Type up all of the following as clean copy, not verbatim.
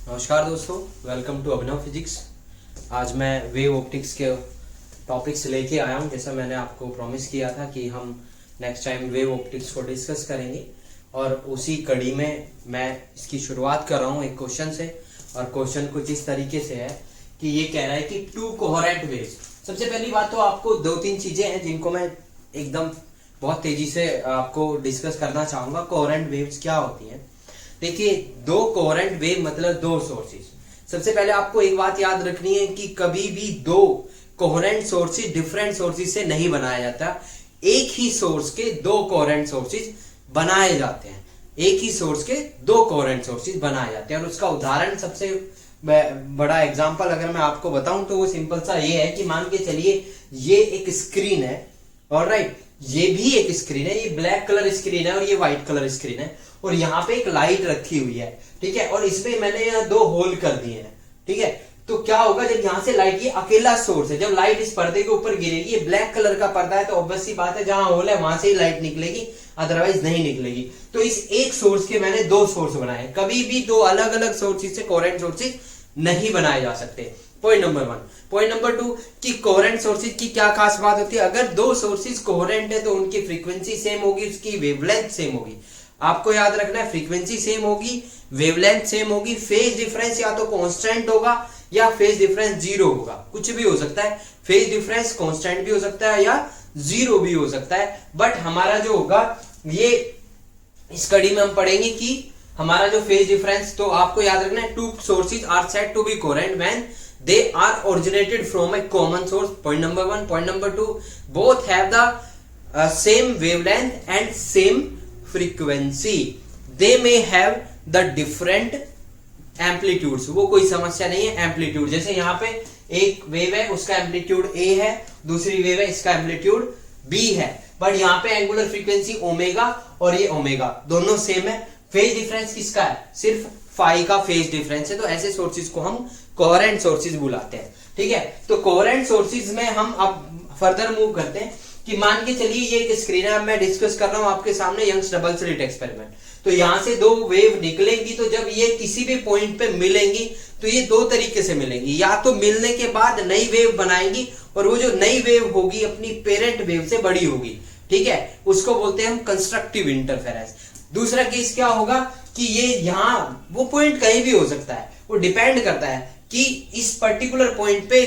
नमस्कार दोस्तों, welcome to Abhinav physics. आज मैं वेव ऑप्टिक्स के टॉपिक्स लेके आया हूँ। जैसा मैंने आपको प्रॉमिस किया था कि हम नेक्स्ट टाइम वेव ऑप्टिक्स को डिस्कस करेंगे, और उसी कड़ी में मैं इसकी शुरुआत कर रहा हूँ एक क्वेश्चन से। और क्वेश्चन कुछ इस तरीके से है कि ये कह रहा है कि टू कोहेरेंट वेव्स। सबसे पहली बात तो आपको दो तीन चीजें हैं जिनको मैं एकदम बहुत तेजी से आपको डिस्कस करना चाहूंगा। कोहेरेंट वेव्स क्या होती हैं? देखिए, दो कोहेरेंट वेव मतलब दो सोर्सेज। सबसे पहले आपको एक बात याद रखनी है कि कभी भी दो कोहेरेंट सोर्सेज डिफरेंट सोर्सेज से नहीं बनाया जाता। एक ही सोर्स के दो कोहेरेंट सोर्सेज बनाए जाते हैं। एक ही सोर्स के दो कोहेरेंट सोर्सेज बनाए जाते हैं। और उसका उदाहरण, सबसे बड़ा एग्जांपल अगर मैं आपको बताऊं तो वो सिंपल सा ये है कि मान के चलिए ये एक स्क्रीन है, ऑलराइट, ये भी एक स्क्रीन है। ये ब्लैक कलर स्क्रीन है और ये व्हाइट कलर स्क्रीन है, और यहाँ पे एक लाइट रखी हुई है, ठीक है। और इसमें मैंने यहाँ दो होल कर दिए हैं, ठीक है। तो क्या होगा, जब यहाँ से लाइट, ये अकेला सोर्स है, जब लाइट इस पर्दे के ऊपर गिरेगी, ये ब्लैक कलर का पर्दा है, तो ऑब्वियस सी बात है जहां होल है वहां से ही लाइट निकलेगी, अदरवाइज नहीं निकलेगी। तो इस एक सोर्स के मैंने दो सोर्स बनाए। कभी भी दो अलग अलग सोर्सेज से कोहेरेंट सोर्सेज नहीं बनाए जा सकते। Point number one. Point number to कि कोहेरेंट सोर्सेज की क्या खास बात होती है? अगर दो सोर्सेज कोहेरेंट है तो उनकी फ्रीक्वेंसी सेम होगी, उसकी वेवलेंथ सेम होगी। आपको याद रखना है, फ्रीक्वेंसी सेम होगी, वेवलेंथ सेम होगी, फेज डिफरेंस या तो कांस्टेंट होगा या फेज डिफरेंस जीरो होगा, कुछ भी हो सकता है। फेज डिफरेंस कांस्टेंट भी हो सकता है या जीरो भी हो सकता है। बट हमारा जो होगा, ये इस कड़ी में हम पढ़ेंगे कि हमारा जो फेज डिफरेंस, तो आपको याद रखना है, two sources are said to be coherent when they are originated from a common source. Point number one. Point number two, both have the same wavelength and same frequency. They may have the different amplitudes. वो कोई समस्या नहीं है। Amplitude, जैसे यहाँ पे एक wave है, उसका एम्पलीट्यूड a है, दूसरी वेव है, इसका एम्पलीट्यूड b है, बट यहाँ पे एंगुलर फ्रीक्वेंसी ओमेगा और ये ओमेगा दोनों सेम है। फेज डिफरेंस किसका है? सिर्फ फाई का फेज डिफरेंस है। तो ऐसे सोर्सेज को हम कोहेरेंट सोर्सेज बुलाते हैं, ठीक है। तो कोहेरेंट सोर्सेज में हम अब फर्दर मूव करते हैं कि मान के चलिए ये एक स्क्रीन है, मैं डिस्कस कर रहा हूं आपके सामने यंग्स डबल स्लिट एक्सपेरिमेंट। तो यहां से दो वेव निकलेंगी, तो जब ये किसी भी पॉइंट पे मिलेंगी तो ये दो तरीके से मिलेंगी। या तो मिलने के बाद नई वेव बनाएंगी, और वो जो नई वेव होगी अपनी पेरेंट वेव से बड़ी होगी, ठीक है, उसको बोलते हैं हम कंस्ट्रक्टिव इंटरफेरेंस। दूसरा केस क्या होगा कि ये यहाँ, वो पॉइंट कहीं भी हो सकता है, वो डिपेंड करता है कि इस पर्टिकुलर पॉइंट पे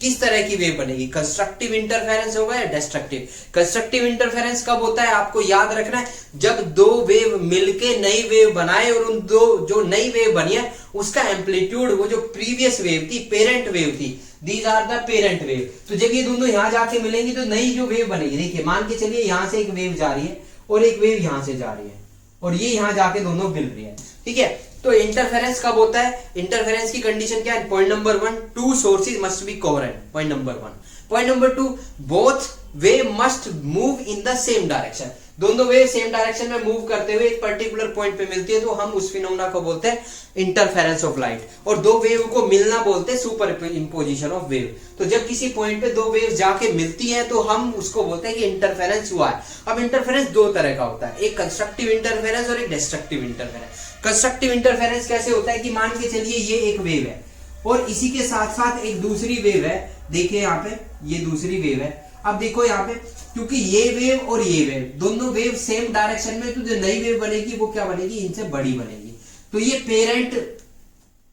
किस तरह की वेव बनेगी। कंस्ट्रक्टिव इंटरफेरेंस होगा या डिस्ट्रक्टिव। कंस्ट्रक्टिव इंटरफेरेंस कब होता है? आपको याद रखना है, जब दो वेव मिलके नई वेव बनाए, और उन दो जो नई वेव बनी है उसका एम्पलीट्यूड, वो जो प्रीवियस वेव थी, पेरेंट वेव थी, these are the parent wave. तो जब ये दोनों यहां जाके मिलेंगी तो नई जो वेव बनेगी, देखिए मान के चलिए यहां से एक वेव जा रही है और एक वेव यहां से जा रही है, और ये यहां जाके दोनों मिल रही है, ठीक है। तो इंटरफेरेंस कब होता है? इंटरफेरेंस की कंडीशन क्या है? Point number one, two sources must be coherent. Point number one. Point number two, both wave must move in the same direction. दोनों वेव सेम डायरेक्शन में मूव करते हुए एक पर्टिकुलर पॉइंट पे मिलती है, तो हम उस फिनोमेना को बोलते हैं इंटरफेरेंस ऑफ लाइट। और दो वेव को मिलना बोलते हैं सुपर इंपोजिशन ऑफ वेव। तो जब किसी पॉइंट पे दो वेव जाके मिलती हैं तो हम उसको बोलते हैं कि इंटरफेरेंस हुआ है। अब इंटरफेरेंस दो तरह का होता है, एक कंस्ट्रक्टिव इंटरफेरेंस और एक डिस्ट्रक्टिव इंटरफेरेंस। कंस्ट्रक्टिव इंटरफेरेंस कैसे होता है कि मान के चलिए ये एक वेव है और इसी के साथ साथ एक दूसरी वेव है। देखिए यहाँ पे ये दूसरी वेव है। अब देखो यहाँ पे, क्योंकि ये वेव और ये वेव दोनों वेव सेम डायरेक्शन में, तो जो नई वेव बनेगी वो क्या बनेगी? इनसे बड़ी बनेगी। तो ये पेरेंट,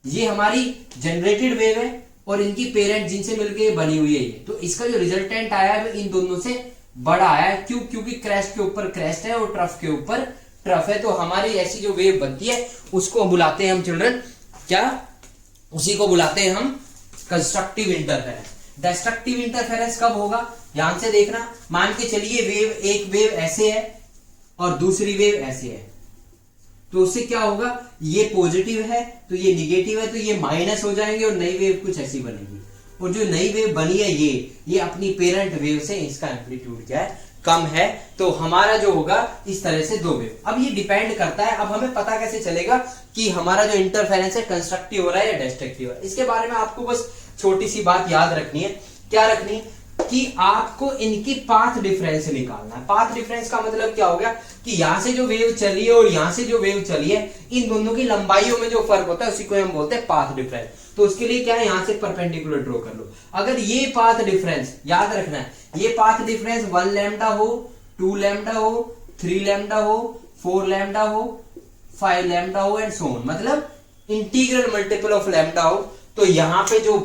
ये हमारी जनरेटेड वेव है, और इनकी पेरेंट जिनसे मिलकर बनी हुई है ये। तो इसका जो रिजल्टेंट आया है इन दोनों से बड़ा आया है। क्यों? क्योंकि क्रेस्ट के ऊपर क्रेस्ट है और ट्रफ के ऊपर ट्रफ है। तो हमारी ऐसी जो वेव बनती है उसको बुलाते हैं हम चिल्ड्रन, क्या? उसी को बुलाते हैं हम कंस्ट्रक्टिव इंटरफेरेंस। डिस्ट्रक्टिव इंटरफेरेंस कब होगा? ध्यान से देखना, मान के चलिए वेव, एक वेव ऐसे है और दूसरी वेव ऐसे है, तो उससे क्या होगा? ये पॉजिटिव है तो ये निगेटिव है, तो ये माइनस हो जाएंगे और नई वेव कुछ ऐसी बनेगी। और जो नई वेव बनी है ये अपनी पेरेंट वेव से, इसका एम्पलीट्यूड क्या है? कम है। तो हमारा जो होगा इस तरह से दो वेव। अब ये डिपेंड करता है, अब हमें पता कैसे चलेगा कि हमारा जो इंटरफेरेंस है कंस्ट्रक्टिव हो रहा है या डिस्ट्रक्टिव हो रहा है? इसके बारे में आपको बस छोटी सी बात याद रखनी है। क्या रखनी है? कि आपको इनकी पाथ डिफरेंस निकालना है। पाथ डिफरेंस का मतलब क्या हो गया कि यहां से जो वेव चली है और यहां से जो वेव चली है, इन दोनों की लंबाइयों में जो फर्क होता है उसी को हम बोलते हैं पाथ डिफरेंस। तो उसके लिए क्या है, यहां से परपेंडिकुलर ड्रॉ कर लो। अगर ये पाथ डिफरेंस याद रखना है, ये पाथ डिफरेंस 1 लैम्डा हो, 2 लैम्डा हो, 3 लैम्डा हो, 4 लैम्डा हो, 5 लैम्डा हो एंड सो ऑन, मतलब इंटीग्रल मल्टीपल ऑफ लैम्डा हो, तो यहां पे जो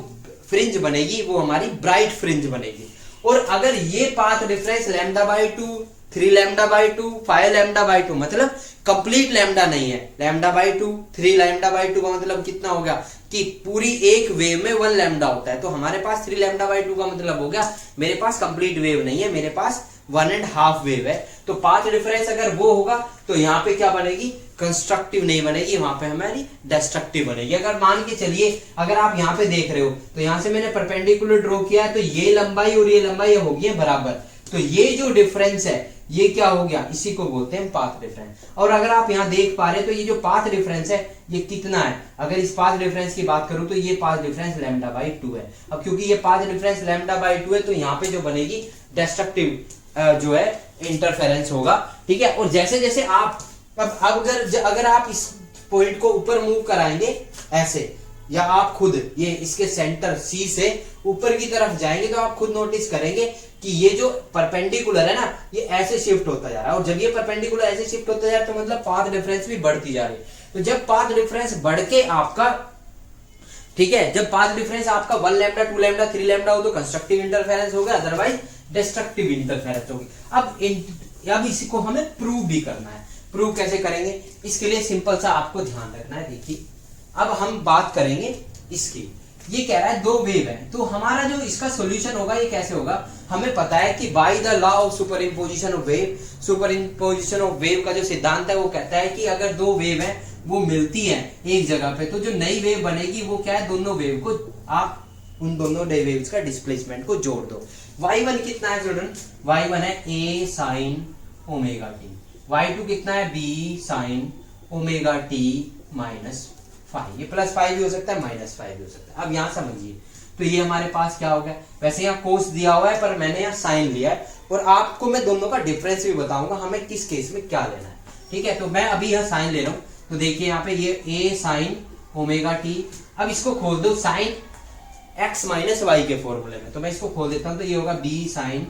फ्रिंज बनेगी वो हमारी ब्राइट फ्रिंज बनेगी। और अगर ये path difference lambda by 2, 3 lambda by 2, 5 lambda by 2, मतलब कंप्लीट लैम्डा नहीं है, लैम्डा बाई 2, 3 लैम्डा बाई 2 का मतलब कितना हो गया कि पूरी एक वेव में 1 लैम्डा होता है, तो हमारे पास 3 लैम्डा बाई 2 का मतलब हो गया मेरे पास कंप्लीट वेव नहीं है, मेरे पास 1.5 वेव है। तो पाथ डिफरेंस अगर वो होगा तो यहाँ पे क्या बनेगी, कंस्ट्रक्टिव नहीं बनेगी, वहां पे हमारी डिस्ट्रक्टिव बनेगी। अगर मान के चलिए, अगर आप यहाँ पे देख रहे हो तो यहाँ से मैंने परपेंडिकुलर ड्रॉ किया है, तो ये लंबाई और ये लंबाई होगी बराबर, तो ये जो डिफरेंस है ये क्या हो गया, इसी को बोलते हैं पाथ डिफरेंस। और अगर आप यहाँ देख पा रहे हैं तो ये जो पाथ डिफरेंस है ये कितना है, अगर इस पाथ डिफरेंस की बात करूं तो ये पाथ डिफरेंस लैम्डा बाई 2 है। अब क्योंकि ये पाथ डिफरेंस लैम्डा बाई 2 है तो यहाँ पे जो बनेगी डिस्ट्रक्टिव जो है इंटरफेरेंस होगा, ठीक है। और जैसे जैसे आप अब अगर आप इस पॉइंट को ऊपर मूव कराएंगे ऐसे, या आप खुद ये इसके सेंटर सी से ऊपर की तरफ जाएंगे तो आप खुद नोटिस करेंगे कि ये जो परपेंडिकुलर है ना ये ऐसे शिफ्ट होता जा रहा है। और जब ये परपेंडिकुलर ऐसे शिफ्ट होता जा रहा है तो मतलब पाथ डिफरेंस भी बढ़ती जा रही है। तो जब पाथ डिफरेंस बढ़ के आपका, ठीक है, जब पाथ डिफरेंस आपका 1 लैम्डा, 2 लैम्डा, 3 लैम्डा हो तो कंस्ट्रक्टिव इंटरफेरेंस होगा, अदरवाइज डिस्ट्रक्टिव इंटरफेरेंस होगी। अब इसको हमें प्रूव भी करना है। प्रूव कैसे करेंगे, इसके लिए सिंपल सा आपको ध्यान रखना है। देखिए अब हम बात करेंगे इसकी, ये कह रहा है 2 वेव है, तो हमारा जो इसका सॉल्यूशन होगा ये कैसे होगा, हमें पता है कि by the law of superimposition of wave, superimposition of wave का जो सिद्धांत है वो कहता है कि अगर 2 वेव है वो मिलती है एक जगह पे, तो जो नई वेव बनेगी वो क्या है, दोनों वेव को आप उन दोनों वेव्स का डिस्प्लेसमेंट को जोड़ दो। y1 कितना है स्टूडेंट, y1 है a sin omega t, y2 कितना है b sin omega t minus 5, ये +5 भी हो सकता है -5 भी हो सकता है। अब यहां समझिए, तो ये हमारे पास क्या हो गया, वैसे यहाँ कोस दिया हुआ है पर मैंने यहाँ साइन लिया है, और आपको मैं दोनों का डिफरेंस भी बताऊंगा हमें किस केस में क्या लेना है, ठीक है। तो मैं अभी यहाँ साइन ले रहा हूं, तो देखिए यहाँ पे ये a sin ओमेगा t, अब इसको खोल दो साइन x माइनस वाई के फॉर्मूले में, तो मैं इसको खोल देता हूं, तो ये होगा b sin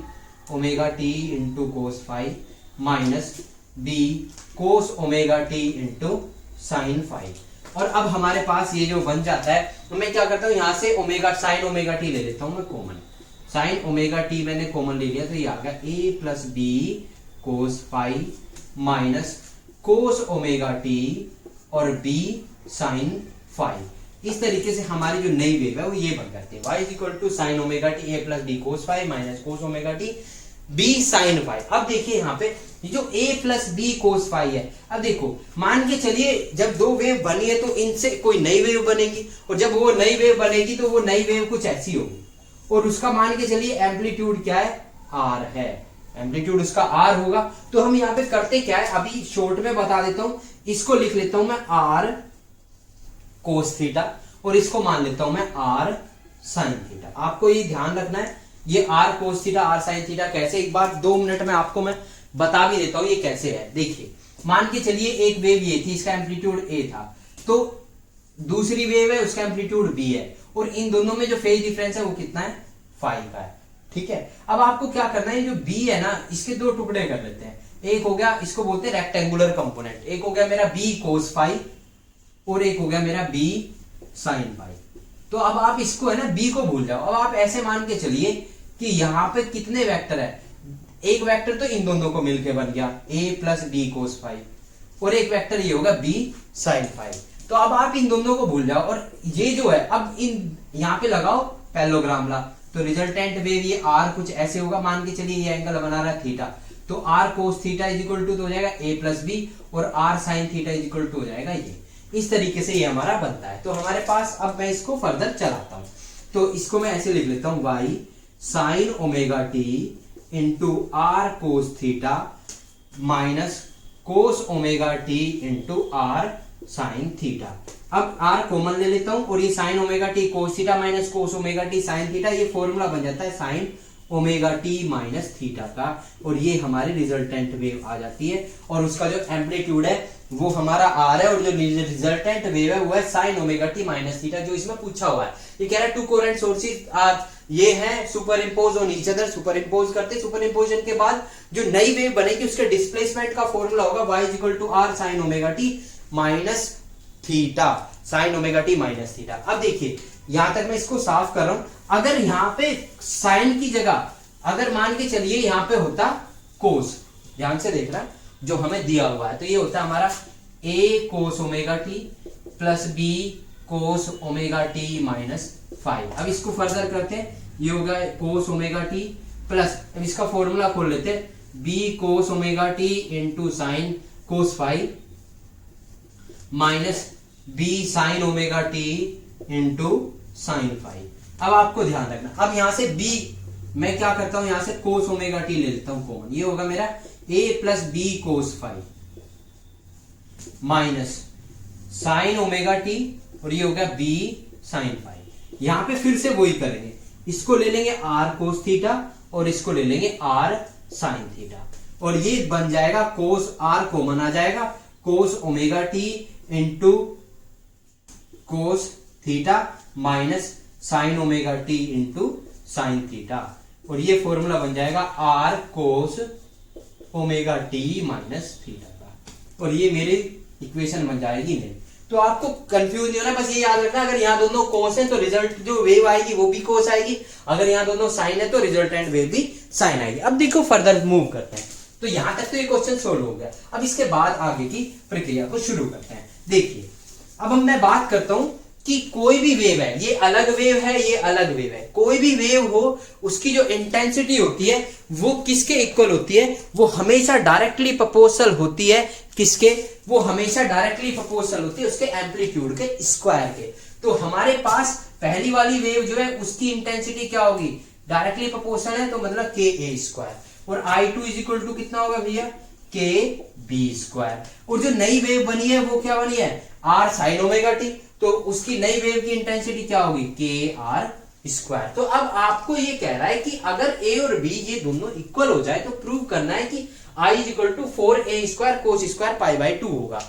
omega t into cos 5 minus b कोस ओमेगा t इंटू साइन 5। और अब हमारे पास ये जो बन जाता है, तो मैं क्या करता हूं, यहां से ओमेगा साइन ओमेगा टी ले लेता हूं मैं कॉमन, साइन ओमेगा टी मैंने कॉमन ले लिया, तो ये आ गया a plus B cos 5 minus cos omega T और b साइन 5। इस तरीके से हमारी जो नई वेव है वो ये बन जाती है, y is equal to sine omega T a plus B cos 5 minus cos omega T b sine 5। अब देखिए यहाँ पे ये जो a प्लस बी कोस 5 है, अब देखो मान के चलिए जब 2 वेव बनी है तो इनसे कोई नई वेव बनेगी, और जब वो नई वेव बनेगी तो वो नई वेव कुछ ऐसी होगी, और उसका मान के चलिए एम्पलीट्यूड क्या है, r है, एम्पलीट्यूड उसका r होगा। तो हम यहाँ पे करते क्या है, अभी शॉर्ट में बता देता हूं, इसको लिख लेता हूं मैं r कोस थीटा और इसको मान लेता हूं मैं r साइन थीटा। आपको ये ध्यान रखना है, ये r cos theta r sine theta कैसे, एक बार 2 मिनट में आपको मैं बता भी देता हूं ये कैसे है। देखिए मान के चलिए एक वेव ये थी, इसका एम्पलीट्यूड a था, तो दूसरी वेव है उसका एम्पलीट्यूड b है, और इन दोनों में जो फेज डिफरेंस है वो कितना है, 5 का है, ठीक है। अब आपको क्या करना है, जो b है ना इसके 2 टुकड़े कर लेते हैं, एक हो गया इसको बोलते हैं रेक्टेंगुलर कंपोनेंट, एक हो गया मेरा b कोस 5 और एक हो गया मेरा b साइन 5। तो अब आप इसको है ना b को भूल जाओ, अब आप ऐसे मान के चलिए कि यहाँ पे कितने वेक्टर है, एक वेक्टर तो इन दोनों को मिलके बन गया a प्लस बी कोस 5 और एक वेक्टर ये होगा b साइन 5। तो अब आप इन दोनों को भूल जाओ, और ये जो है अब इन यहाँ पे लगाओ पैरेललोग्राम ला, तो रिजल्टेंट वेव ये r कुछ ऐसे होगा, मान के चलिए ये एंगल बना रहा है थीटा, तो r cos theta is equal to हो जाएगा a प्लस बी और r sine theta is equal to हो जाएगा ये। इस तरीके से ये हमारा बनता है। तो हमारे पास अब मैं इसको फर्दर चलाता हूं, तो इसको मैं ऐसे लिख लेता हूं y sine omega T into R cos theta minus cos omega T into R sine theta. अब r कॉमन ले लेता हूं, और ये sine omega T cos theta minus cos omega T sine theta, ये फॉर्मूला बन जाता है sine omega T minus theta का, और ये हमारी रिजल्टेंट वेव आ जाती है। और उसका जो एम्पलीट्यूड है वो हमारा आर है, और जो रिजल्टेंट वेव है वो है sine omega T minus theta, जो इसमें पूछा हुआ है। ये कह रहा है टू कोरेंट सोर्सेज ये है super impose on each other, super impose करते, सुपर इम्पोजन के बाद जो नई वेव बनेगी उसके डिस्प्लेसमेंट का फॉर्मूला होगा y is equal to R sine omega T minus theta, sine omega T minus theta. अब देखिए यहां तक मैं इसको साफ कर रहा हूं, अगर यहां पे साइन की जगह अगर मान के चलिए यहां पे होता कोस, ध्यान से देखना जो हमें दिया हुआ है, तो ये होता है हमारा a cos omega T plus b cos omega T minus 5। अब इसको फर्दर करते हैं, ये होगा कोस ओमेगा टी प्लस, अब इसका फॉर्मूला खोल लेते हैं, b कोस omega T into sine cos 5 minus b sign omega T into sine 5। अब आपको ध्यान रखना, अब यहां से b मैं क्या करता हूं, यहां से कोस ओमेगा टी ले लेता हूं कॉमन, ये होगा मेरा a plus B cos 5 minus sine omega T, और ये होगा b साइन 5। यहां पे फिर से वही करेंगे, इसको ले लेंगे r कोस थीटा और इसको ले लेंगे r साइन थीटा, और ये बन जाएगा कोस r कॉमन आ जाएगा, कोस omega T into cos theta minus sine omega T into sine theta, और ये फॉर्मूला बन जाएगा r कोस ओमेगा टी माइनस थीटा का, और ये मेरी इक्वेशन बन जाएगी नहीं। तो आपको कंफ्यूज नहीं होना, बस ये याद रखना अगर यहाँ दोनों कोस है तो रिजल्ट जो वेव आएगी वो भी कोस आएगी, अगर यहाँ दोनों साइन है तो रिजल्टेंट वेव भी साइन आएगी। अब देखो फर्दर मूव करते हैं, तो यहां तक तो ये क्वेश्चन सोल्व हो गया। अब इसके बाद आगे की प्रक्रिया को शुरू करते हैं। देखिए अब मैं बात करता हूं कि कोई भी वेव है, ये अलग वेव है, ये अलग वेव है, कोई भी वेव हो उसकी जो इंटेंसिटी होती है वो किसके इक्वल होती है, वो हमेशा डायरेक्टली प्रोपोर्शनल होती है, किसके, वो हमेशा डायरेक्टली प्रोपोर्शनल होती है उसके एम्पलीट्यूड के स्क्वायर के। तो हमारे पास पहली वाली वेव जो है उसकी इंटेंसिटी क्या होगी, डायरेक्टली प्रोपोर्शनल है, तो मतलब के ए स्क्वायर, और I2 इज इक्वल टू कितना होगा भैया, के बी स्क्वायर। और जो नई वेव बनी है वो क्या बनी है, आर साइन ओमेगा टी, तो उसकी नई वेव की इंटेंसिटी क्या होगी, के आर स्क्वायर। तो अब आपको ये कह रहा है कि अगर ए और बी ये दोनों इक्वल हो जाए तो प्रूव करना है कि I is equal to 4a square cos square pi by 2 होगा।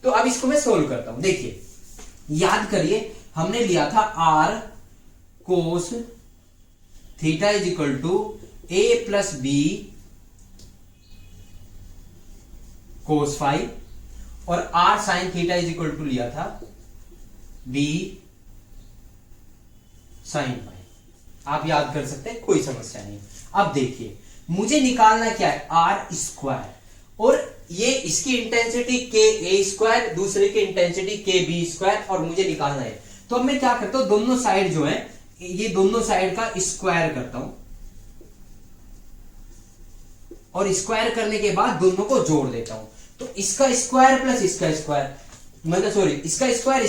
तो अब इसको मैं सोल्व करता हूं। देखिए याद करिए हमने लिया था r cos theta is equal to a plus B cos 5, और r sine theta is equal to लिया था b साइन 5। आप याद कर सकते हैं, कोई समस्या नहीं। अब देखिए मुझे निकालना क्या है, r स्क्वायर, और ये इसकी इंटेंसिटी के ए स्क्वायर, दूसरे की इंटेंसिटी के बी स्क्वायर, और मुझे निकालना है। तो अब मैं क्या करता हूं, दोनों साइड जो है ये दोनों साइड का स्क्वायर करता हूं, और स्क्वायर करने के बाद दोनों को जोड़ देता हूं। तो इसका स्क्वायर प्लस इसका स्क्वायर, मतलब सॉरी इसका स्क्वायर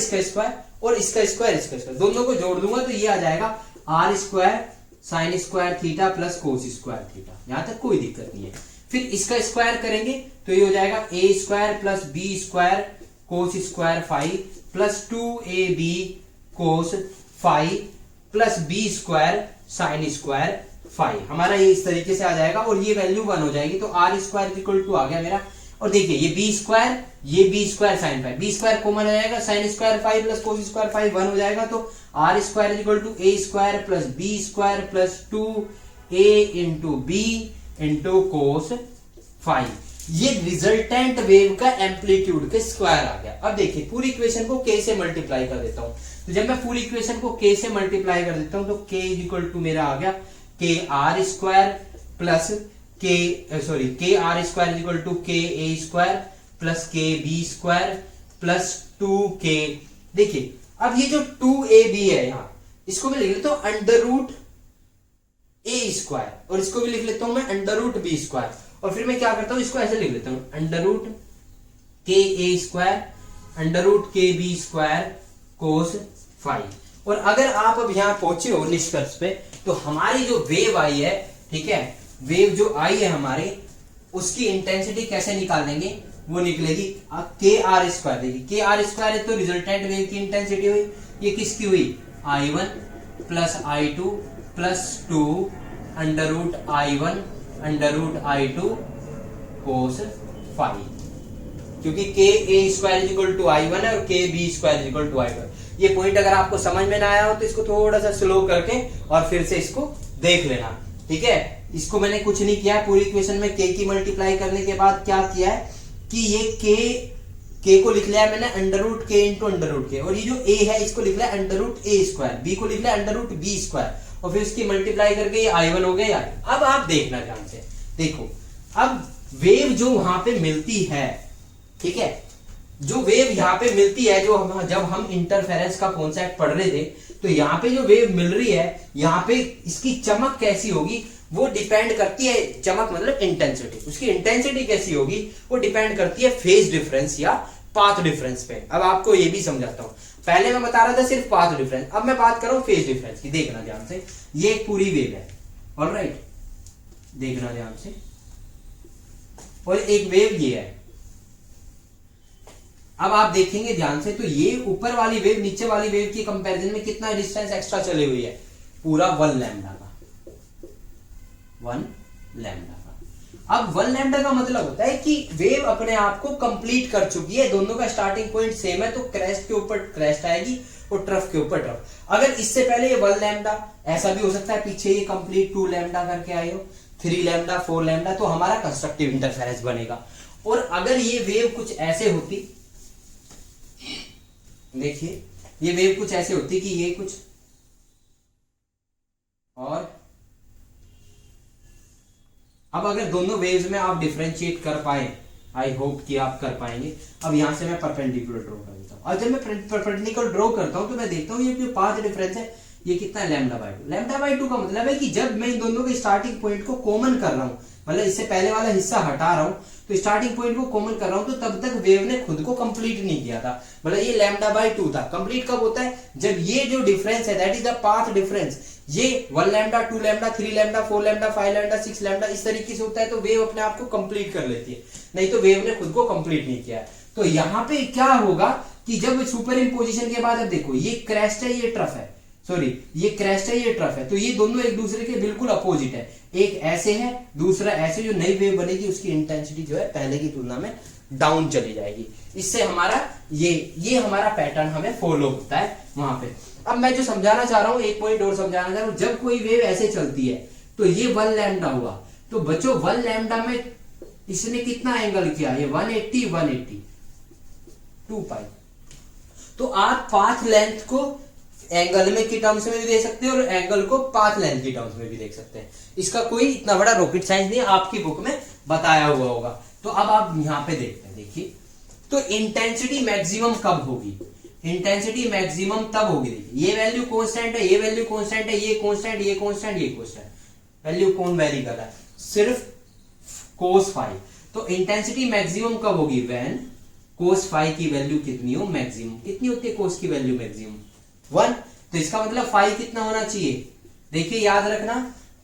और इसका स्क्वायर दोनों को जोड़ दूंगा तो ये आ जाएगा r square sine square theta plus cos square theta. यहां तक कोई दिक्कत नहीं है। फिर इसका स्क्वायर करेंगे तो ये हो जाएगा A square plus B square cos square 5 plus 2ab cos 5 plus B square sine square 5। हमारा ये इस तरीके से आ जाएगा, और ये वैल्यू 1 हो जाएगी, तो आर स्क्वायर इक्वल टू आ गया मेरा। और देखिए ये B square sine 5, B square common आ जाएगा, sine square 5 plus cos square 5 1 हो जाएगा, तो R square equal to A square plus B square plus 2a into B into cos 5। ये रिजल्टेंट वेव का एम्पलीट्यूड के स्क्वायर आ गया। अब देखिए पूरी इक्वेशन को k से मल्टीप्लाई कर देता हूं, तो जब मैं पूरी इक्वेशन को k से मल्टीप्लाई कर देता हूं तो k इक्वल टू मेरा आ गया के आर स्क्वायर प्लस के आर स्क्वायर इक्वल टू के ए स्क्वायर प्लस के बी स्क्वायर प्लस 2k। देखिए अब ये जो 2ab है यहां, इसको मैं लिख लेता हूं अंडर रूट ए स्क्वायर, और इसको भी लिख लेता हूं मैं अंडर रूट बी स्क्वायर, और फिर मैं क्या करता हूं इसको ऐसे लिख लेता हूं अंडर रूट के ए स्क्वायर अंडर रूट के बी स्क्वायर कोस 5। और अगर आप अब यहां पहुंचे हो निष्कर्ष पे, तो हमारी जो वेव आई है, ठीक है, वेव जो आई है हमारे, उसकी इंटेंसिटी कैसे निकाल लेंगे, वो निकलेगी के आर स्क्वायर। देखिए के आर स्क्वायर है तो रिजल्टेंट वेव की इंटेंसिटी हुई, ये किसकी हुई, I1 plus I2 plus 2 √I1 √I2 cos phi, क्योंकि k a square is equal to I1 है और k b square is equal to I2। ये पॉइंट अगर आपको समझ में ना आया हो तो इसको थोड़ा सा स्लो करके और फिर से इसको देख लेना, ठीक है। इसको मैंने कुछ नहीं किया, पूरी इक्वेशन में k की मल्टीप्लाई करने के बाद क्या किया है कि ये k को लिख लिया है मैंने √k इंटू √k, और ये जो a है इसको लिख लिया है √a स्क्वायर, b को लिख लिया √b स्क्वायर, और फिर इसकी मल्टीप्लाई करके ये I1 हो गया। अब आप देखना ध्यान से, देखो अब वेव जो वहां पे मिलती है, ठीक है, जो वेव यहाँ पे मिलती है, जो हम जब हम इंटरफेरेंस का कॉन्सेप्ट पढ़ रहे थे, तो यहाँ पे जो वेव मिल रही है, यहाँ पे इसकी चमक कैसी होगी वो डिपेंड करती है, चमक मतलब इंटेंसिटी, उसकी इंटेंसिटी कैसी होगी वो डिपेंड करती है फेज डिफरेंस या पाथ डिफरेंस पे। अब आपको ये भी समझाता हूं, पहले मैं बता रहा था सिर्फ पाथ डिफरेंस, अब मैं बात कर रहा हूं फेज डिफरेंस की। देखना ध्यान से, ये एक पूरी वेव है, ऑलराइट, देखना ध्यान से, और एक वेव ये है। अब आप देखेंगे ध्यान से, तो ये ऊपर वाली वेव नीचे वाली वेव की कंपैरिजन में कितना डिस्टेंस एक्स्ट्रा चली हुई है, पूरा 1 लैम्डा का, 1 लैम्डा का। अब 1 लैम्डा का मतलब होता है कि वेव अपने आप को कंप्लीट कर चुकी है, दोनों का स्टार्टिंग पॉइंट सेम है, तो क्रेस्ट के ऊपर क्रेस्ट आएगी और ट्रफ के ऊपर ट्रफ। अगर इससे पहले ये 1 लैम्डा, ऐसा भी हो सकता है पीछे ये कंप्लीट 2 लैम्डा करके आए हो, 3 लैम्डा 4 लैम्डा, तो हमारा कंस्ट्रक्टिव इंटरफेरेंस बनेगा। और अगर ये वेव कुछ ऐसे होती, देखिए ये वेव कुछ ऐसे होती कि ये कुछ, और अब अगर दोनों वेव्स में आप डिफरेंशिएट कर पाए, आई होप कि आप कर पाएंगे। अब यहां से मैं परपेंडिकुलर ड्रॉ कर देता हूं, और जब मैं परपेंडिकुलर ड्रॉ करता हूं तो मैं देखता हूं ये जो पाथ डिफरेंस है ये कितना है, λ/2। λ/2 का मतलब है कि जब मैं इन दोनों के स्टार्टिंग पॉइंट को कॉमन कर रहा हूं, मतलब इससे पहले वाला हिस्सा हटा रहा हूं, तो स्टार्टिंग पॉइंट को कॉमन कर रहा हूं, तो तब तक वेव ने खुद को कंप्लीट नहीं किया था, मतलब ये λ/2 था। कंप्लीट कब होता है, जब ये जो डिफरेंस है that is the path difference, ये 1 lambda 2 lambda 3 lambda 4 lambda 5 lambda 6 lambda इस तरीके से होता है, तो वेव अपने आप को कंप्लीट कर लेती है, नहीं तो वेव ने खुद को कंप्लीट नहीं किया। तो यहाँ पे क्या होगा कि जब सुपर इम्पोजिशन के बाद, अब देखो ये क्रेस्ट है ये ट्रफ है, सॉरी ये क्रेस्ट है ये ट्रफ है, तो ये दोनों एक दूसरे के बिल्कुल अपोजिट है, एक ऐसे है दूसरा ऐसे, जो नई वेव बनेगी उसकी इंटेंसिटी जो है पहले की तुलना में डाउन चली जाएगी। इससे हमारा ये हमारा पैटर्न हमें फॉलो होता है वहां पे। अब मैं जो समझाना चाह रहा हूं, एक पॉइंट और समझाना चाह रहा हूं, जब कोई वेव ऐसे चलती है तो ये 1 लैम्डा हुआ, तो बच्चों 1 लैम्डा में इसने कितना एंगल किया, ये 180 180 2 पाई। तो आप पाथ लेंथ को एंगल में की टर्म्स में भी देख सकते हैं और एंगल को पाथ लेंथ की टर्म्स में भी देख सकते हैं। इसका कोई इतना बड़ा रॉकेट साइंस नहीं है, आपकी बुक में बताया हुआ होगा। तो अब आप यहां पे देखते हैं, देखिए तो इंटेंसिटी मैक्सिमम कब होगी, इंटेंसिटी मैक्सिमम तब होगी, देखिए ये वैल्यू कांस्टेंट है, ये वैल्यू कांस्टेंट है, ये कांस्टेंट ये कांस्टेंट ये कांस्टेंट, वैल्यू कौन वेरी कर रहा है, सिर्फ cos फाई। तो इंटेंसिटी मैक्सिमम कब होगी, व्हेन cos फाई की वैल्यू कितनी हो, मैक्सिमम। कितनी होती है cos की वैल्यू मैक्सिमम, 1। तो इसका मतलब फाई कितना होना चाहिए, देखिए याद रखना,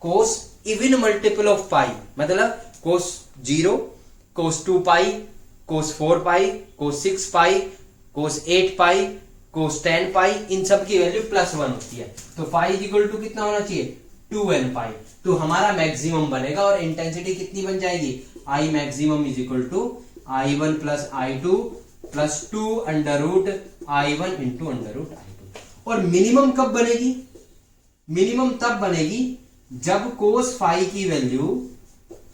cos इवन मल्टीपल ऑफ पाई, मतलब cos 0, cos 2 पाई, cos 4 पाई, cos 6 पाई, cos 8 पाई, cos 10 पाई, इन सब की वैल्यू +1 होती है। तो फाई इज इक्वल टू कितना होना चाहिए, 2n पाई। तो हमारा मैक्सिमम बनेगा और इंटेंसिटी कितनी बन जाएगी, I maximum is equal to I1 plus I2 plus 2 √I1 into √I2। और मिनिमम कब बनेगी, मिनिमम तब बनेगी जब cos फाई की वैल्यू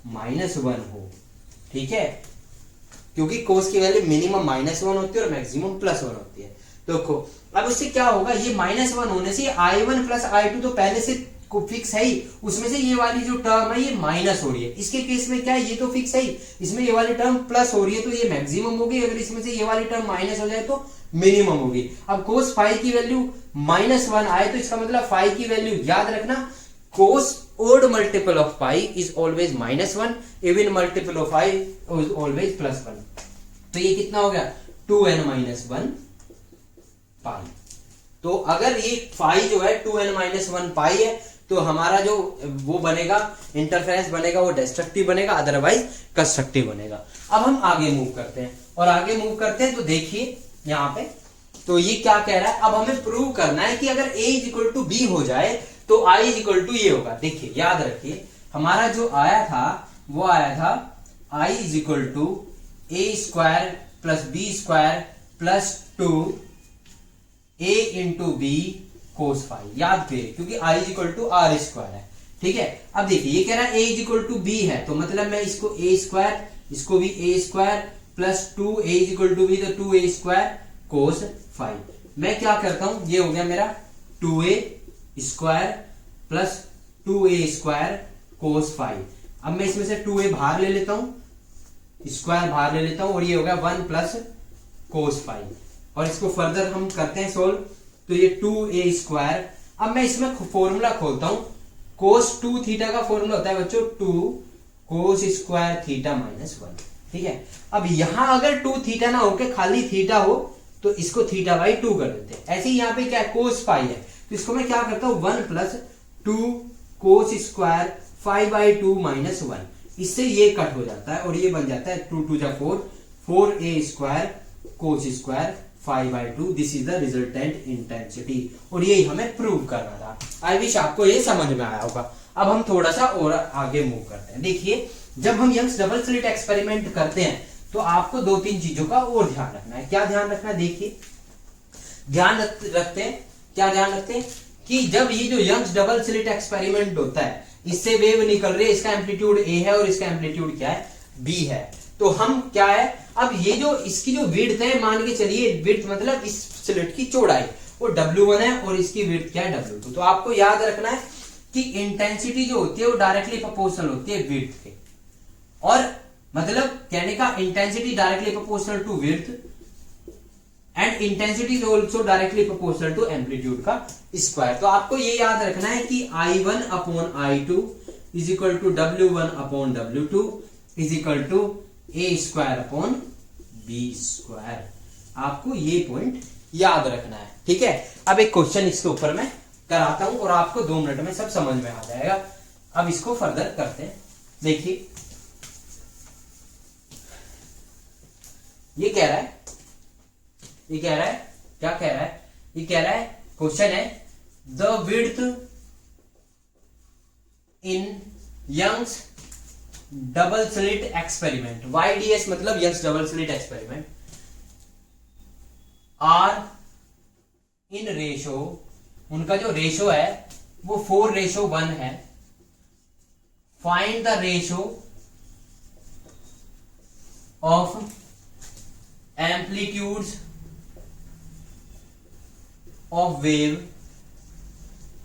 -1 हो, ठीक है, क्योंकि cos की वैल्यू मिनिमम -1 होती है और मैक्सिमम +1 होती है। देखो अब उससे क्या होगा, ये -1 होने से I1 प्लस I2 तो पहले से फिक्स है ही, उसमें से ये वाली जो टर्म है ये माइनस हो रही है। इसके केस में क्या है, ये तो फिक्स है ही, इसमें ये वाली टर्म प्लस हो रही है तो ये मैक्सिमम होगी, अगर इसमें से ये वाली टर्म माइनस हो जाए तो मिनिमम होगी। अब cos फाई की वैल्यू -1 आए तो इसका मतलब फाई की वैल्यू याद रखना, cos odd multiple of pi is always -1, even multiple of pi is always +1। तो ये कितना हो गया, 2n-1 पाई। तो अगर ये फाई जो है 2n-1 पाई है तो हमारा जो वो बनेगा इंटरफेरेंस बनेगा वो डिस्ट्रक्टिव बनेगा, अदरवाइज कंस्ट्रक्टिव बनेगा। अब हम आगे मूव करते हैं, और आगे मूव करते हैं तो देखिए यहाँ पे, तो ये क्या कह रहा है, अब हमें प्रूव करना है कि अगर a = b हो जाए तो I इज इक्वल टू ये होगा। देखिए याद रखिए हमारा जो आया था वो आया था I is equal to A square plus B square plus 2a into b cos phi. याद करिए क्योंकि I is equal to r square है, ठीक है। अब देखिए ये कह रहा है a is equal to b है, तो मतलब मैं इसको a स्क्वायर, इसको भी a square plus 2a is equal to b, तो 2a स्क्वायर कोस फाई। मैं क्या करता हूं, ये हो गया मेरा 2a square plus 2a square cos phi. अब मैं इसमें से 2a बाहर ले लेता हूं, स्क्वायर बाहर ले लेता हूं, और ये होगा 1 प्लस कोस फाई। और इसको फर्दर हम करते हैं सोल्व, तो ये 2a स्क्वायर। अब मैं इसमें फॉर्मूला खोलता हूं, कोस 2 थीटा का फॉर्मूला होता है बच्चों 2 कोस स्क्वायर थीटा माइनस 1, ठीक है। अब यहां अगर 2 थीटा ना होके खाली थीटा हो तो इसको थीटा बाई 2 कर देते हैं। ऐसे ही यहाँ पे क्या है, कोस फाई है, तो इसको मैं क्या करता हूं 1 प्लस 2 कोस स्क्वायर 5/2 माइनस 1। इससे ये कट हो जाता है और ये बन जाता है 2 2 जा 4, 4a square cos square 5/2। This is the resultant intensity, और यही हमें प्रूव करना था। आई विश आपको ये समझ में आया होगा। अब हम थोड़ा सा और आगे मूव करते हैं। देखिए जब हम यंग्स डबल स्लिट एक्सपेरिमेंट करते हैं तो आपको 2-3 चीजों का और ध्यान रखना है। क्या ध्यान रखना है, देखिए ध्यान रखते हैं, क्या ध्यान रखते हैं कि जब ये जो यंग्स डबल स्लिट एक्सपेरिमेंट होता है, इससे वेव निकल रही है, इसका एम्पलीट्यूड a है और इसका एम्पलीट्यूड क्या है, b है। तो हम क्या है, अब ये जो इसकी जो विड्थ है, मान के चलिए विड्थ मतलब इस स्लिट की चौड़ाई, वो W1 है और इसकी विड्थ क्या है, W2। तो आपको याद रखना है कि इंटेंसिटी जो होती है वो डायरेक्टली प्रोपोर्शनल होती है विड्थ के, और मतलब कहने का intensity directly proportional to width and intensity is also directly proportional to amplitude का स्क्वायर। तो आपको ये याद रखना है कि I1 upon I2 is equal to W1 upon W2 is equal to a square upon b square. आपको ये पॉइंट याद रखना है, ठीक है। अब एक क्वेश्चन इसके ऊपर मैं कराता हूं और आपको 2 मिनट में सब समझ में आ जाएगा। अब इसको फर्दर करते हैं। देखिए ये कह रहा है, ये कह रहा है, क्या कह रहा है, ये कह रहा है, क्वेश्चन है the width in Young's double slit experiment, YDS मतलब Young's double slit experiment, are in ratio, उनका जो रेशो है वो 4:1 है। Find the ratio of amplitudes of wave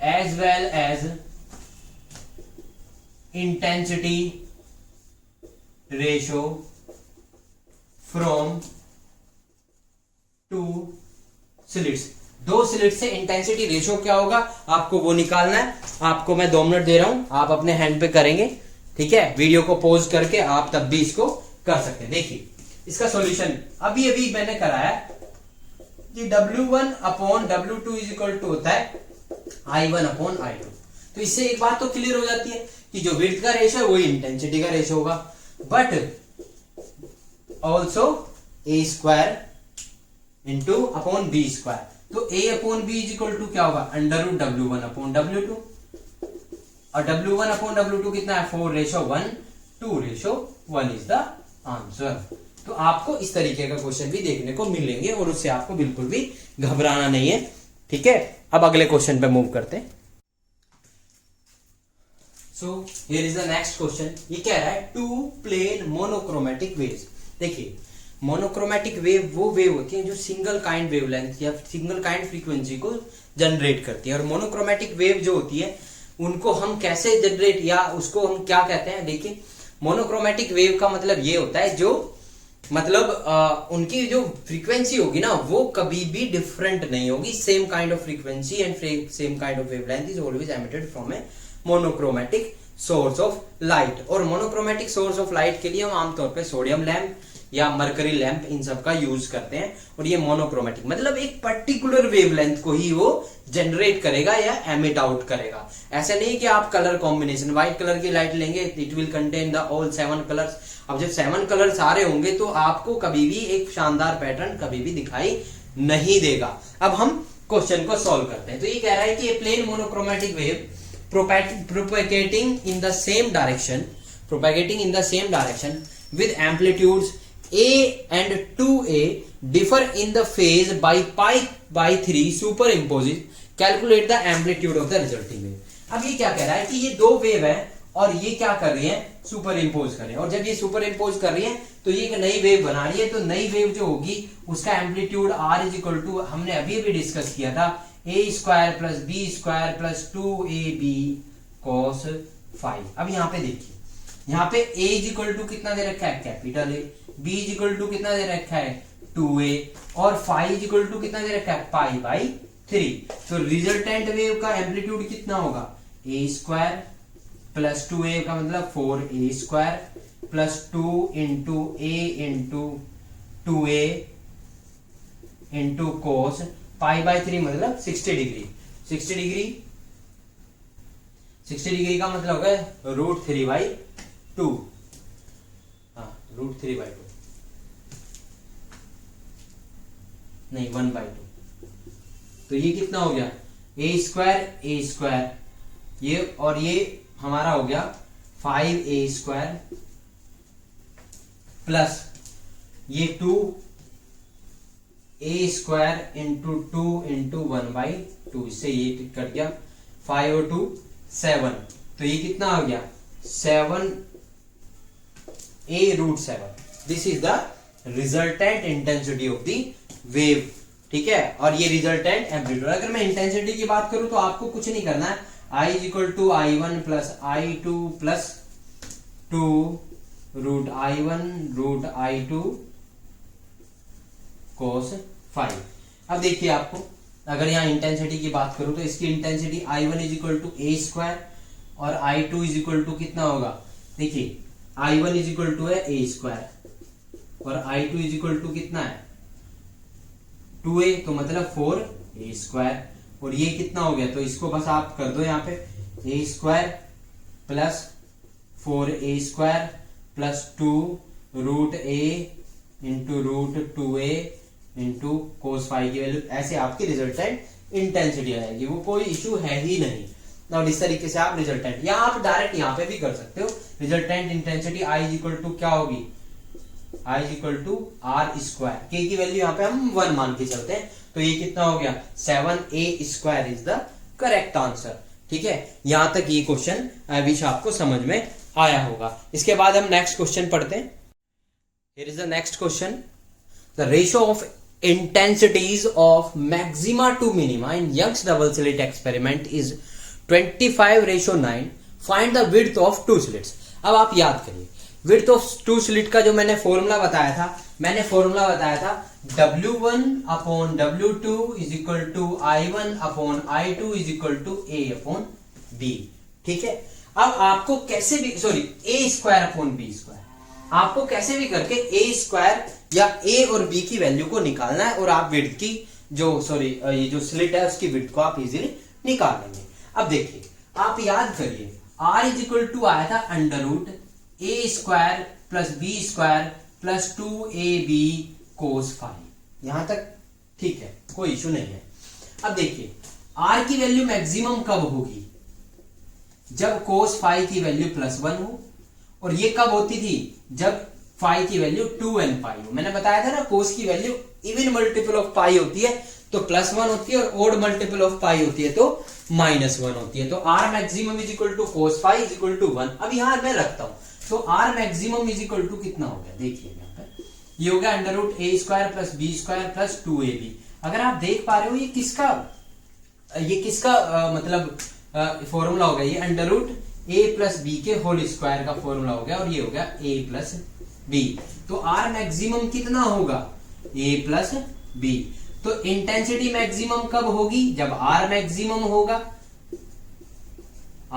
as well as intensity ratio from two slits। 2 slit से intensity ratio क्या होगा आपको वो निकालना है। आपको मैं 2 मिनट दे रहा हूं, आप अपने हैंड पे करेंगे, ठीक है। वीडियो को पॉज करके आप तब भी इसको कर सकते हैं। देखिए इसका सॉल्यूशन अभी मैंने कराया कि W1 upon W2 is equal to होता है I1 अपॉन I2। तो इससे एक बात तो क्लियर हो जाती है कि जो विड्थ का रेशो है वही इंटेंसिटी का रेशो होगा, but also a square into upon b square. तो a upon b is equal to क्या होगा, under root W1 upon W2, और W1 अपॉन W2 कितना है 4:1, 2:1 इज द आंसर। तो आपको इस तरीके का क्वेश्चन भी देखने को मिलेंगे और उससे आपको बिल्कुल भी घबराना नहीं है, ठीक है। अब अगले क्वेश्चन पे मूव करते हैं। So here is the next question. ये कह रहा है 2 प्लेन मोनोक्रोमेटिक वेव्स। देखिए मोनोक्रोमेटिक वेव वो वेव होती है जो सिंगल काइंड वेवलेंथ या सिंगल काइंड फ्रीक्वेंसी को जनरेट करती है, और मोनोक्रोमेटिक वेव जो होती है उनको हम कैसे जनरेट या उसको हम क्या कहते हैं। देखिए मोनोक्रोमेटिक वेव का मतलब ये होता है जो मतलब उनकी जो फ्रीक्वेंसी होगी ना वो कभी भी डिफरेंट नहीं होगी, same kind of frequency and same kind of wavelength is always emitted from A monochromatic source of light. और मोनोक्रोमेटिक सोर्स ऑफ लाइट के लिए हम आमतौर पे सोडियम लैंप या मरकरी लैंप इन सब का यूज करते हैं, और ये मोनोक्रोमेटिक मतलब एक पर्टिकुलर वेवलेंथ को ही वो जनरेट करेगा या एमिट आउट करेगा। ऐसा नहीं कि आप कलर कॉम्बिनेशन व्हाइट कलर की लाइट लेंगे it will contain the all 7 colours. अब जब 7 कलर सारे होंगे तो आपको कभी भी एक शानदार पैटर्न कभी भी दिखाई नहीं देगा। अब हम क्वेश्चन को सॉल्व करते हैं। तो ये कह रहा है कि a plane monochromatic wave propagating in the same direction with amplitudes a and 2a differ in the phase by pi by 3 superimposes calculate the amplitude of the resulting wave। अब ये क्या कह रहा है कि ये दो वेव है और ये क्या कर रही है, सुपर इम्पोज कर रहे हैं, और जब ये सुपर इम्पोज कर रही है तो ये एक नई वेव बना रही है। तो नई वेव जो होगी उसका amplitude r is equal to, हमने अभी भी डिस्कस किया था, a square plus B square plus 2ab cos phi. अब यहाँ पे देखिए, यहाँ पे a इज इक्वल टू कितना दे रखा है, capital A, b is equal to कितना दे रखा है 2a, और फाई इज इक्वल टू कितना दे रखा है पाई बाई 3। तो रिजल्टेंट वेव का एम्पलीट्यूड कितना होगा, a स्क्वायर प्लस 2a का मतलब 4a square plus 2 into a into 2a into cos pi by 3 मतलब 60 डिग्री। 60 डिग्री का मतलब होगा √3/2। हाँ, √3/2 नहीं 1/2। तो ये कितना हो गया, a स्क्वायर ये, और ये हमारा हो गया 5a स्क्वायर प्लस ये 2a स्क्वायर इंटू 2 इंटू 1/2, इससे ये कट गया 5 और 2 7। तो ये कितना आ गया 7a √7। This is the resultant intensity of the wave, ठीक है। और ये रिजल्टेंट एम्पलीट्यूड। अगर मैं इंटेंसिटी की बात करूं तो आपको कुछ नहीं करना है, I is equal to I1 plus I2 plus 2 √I1 √I2 cos phi. अब देखिए, आपको अगर यहाँ इंटेंसिटी की बात करूं तो इसकी intensity I1 is equal to a square और I2 इज इक्वल टू कितना होगा, देखिए I1 इज इक्वल टू है a स्क्वायर और I2 इज इक्वल टू कितना है 2a, तो मतलब 4a स्क्वायर, और ये कितना हो गया, तो इसको बस आप कर दो यहाँ पे a square plus 4a square plus 2 √a into √2a into cos phi की वैल्यू, ऐसे आपकी रिजल्टेंट इंटेंसिटी आ जाएगी। वो कोई इशू है ही नहीं। और इस तरीके से आप रिजल्टेंट, या आप डायरेक्ट यहाँ पे भी कर सकते हो, resultant intensity I is equal to क्या होगी, I is equal to r square, k की वैल्यू यहाँ पे हम 1 मान के चलते हैं। तो ये कितना हो गया 7a square is the correct answer, ठीक है। यहां तक ये क्वेश्चन आई विश आपको समझ में आया होगा। इसके बाद हम नेक्स्ट क्वेश्चन पढ़ते हैं। Here is the next question, the ratio of intensities of maxima to minima in Young's double slit experiment is 25:9. Find the width of two slits. अब आप याद करिए, width of two slit का जो मैंने formula बताया था, W1 upon W2 is equal to I1 upon I2 is equal to A upon B, ठीक है। अब आपको कैसे भी, A square upon B square, आपको कैसे भी करके A स्क्वायर या A और B की वैल्यू को निकालना है, और आप विड्थ की जो ये जो स्लिट है उसकी विड्थ को आप इजीली निकाल लेंगे। अब देखिए, आप याद करिए R इज इक्वल टू आया था √A square plus B square plus 2AB cos phi. यहां तक ठीक है, कोई इशू नहीं है। अब देखिए, R की वैल्यू मैक्सिमम कब होगी, जब कोस फाई की वैल्यू +1 हो, और ये कब होती थी, जब फाई की वैल्यू 2n पाई हो। मैंने बताया था ना, कोस की वैल्यू इवन मल्टीपल ऑफ पाई होती है तो +1 होती है, और ओड मल्टीपल ऑफ पाई होती है तो -1 होती है। तो R maximum is equal to cos phi is equal to 1। अब यहां मैं रखता हूं, तो R maximum is equal to कितना हो गया, देखिए यहाँ पे ये हो गया √A square plus B square plus 2AB। अगर आप देख पा रहे हो, ये किसका मतलब फॉर्मूला हो गया, ये √A प्लस B के होल स्क्वायर का फॉर्मूला हो गया, और ये हो गया A प्लस B। तो R मैक्सिमम कितना होगा, A प्लस B। तो इंटेंसिटी मैक्सिमम कब होगी, जब R मैक्सिमम होगा।